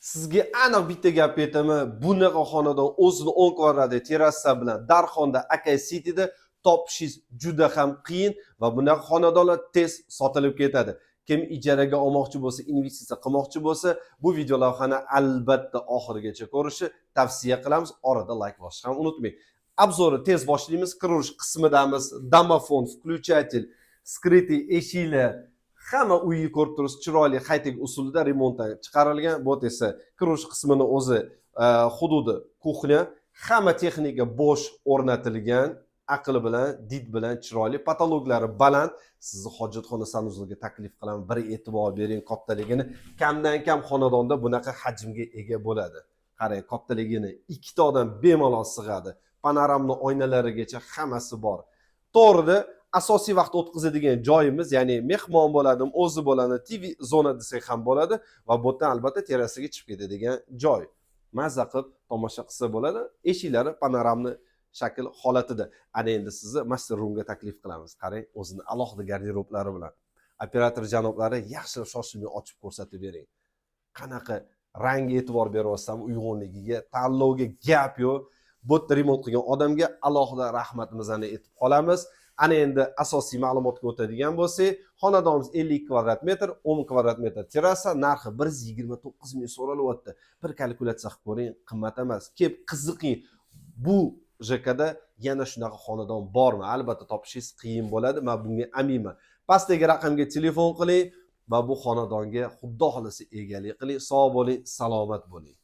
Sizga aniq bitta gap aytaman, bunaqa xonadon o'zini 10 kvadratli terrasa bilan Darxonda Aka Cityda topishingiz juda ham qiyin va bunaqa xonadonlar tez sotilib ketadi. Kim ijaraga olmoqchi bo'lsa, investitsiya qilmoqchi bo'lsa, bu video lavhani albatta oxirigacha ko'rishni tavsiya qilamiz. Orada like bosishni ham unutmang. Obzorni tez boshlaymiz. Qurilish qismidamiz. Domofon, включатель, skrytий eshiklar, hamma uyni ko'rib turibsiz, chiroyli high-tech usulda remontdan chiqarilgan. Bu esa qurilish qismini o'zi hududi kuxnya, hamma texnika bo'sh o'rnatilgan, aql bilan, did bilan chiroyli, patologlari baland. Sizni hojatxona sanuziga taklif qilaman, bir e'tibor bering kattaligini. Kamdan kam xonadonda bunaqa hajmga ega bo'ladi. Qarang, kattaligini 2 ta odam bemalol sig'adi. Panoramli oynalarigacha hammasi bor. To'g'rida asosiy vaqt o'tkazadigan joyimiz, ya'ni mehmon bo'ladi, o'zi bo'ladi, TV zona desak ham bo'ladi va bu yerdan albatta terrasaga chiqib ketadigan joy. Mazza qilib tomosha qilsa bo'ladi. Eshiklari panoramli shakl holatida. Ana endi sizni master roomga taklif qilamiz. Qarang, o'zini alohida garderoblari bilan. Operator janoblari yaxshi shoshilmay ochib ko'rsatib bering. Qanaqa rangga e'tibor beryapsam, uyg'unligiga, tanlovga gap yo'q. Bu remont qilgan odamga alohida rahmatimizni aytib qolamiz. Ana endi asosiy ma'lumotga o'tadigan bo'lsak, xonadonimiz 50 kvadrat metr, 10 kvadrat metr terrasa, narxi 129 ming so'ralyapti. Bir kalkulyatsiya qilib ko'ring, qimmat emas. Kelib qiziqing. Bu JKda yana shunaqa xonadon bormi? Albatta topishingiz qiyin bo'ladi, men bunga aminman. Pastdagi raqamga telefon qiling va bu xonadonga xudo xolisi egalik qiling. Sog' bo'ling, salomat bo'ling.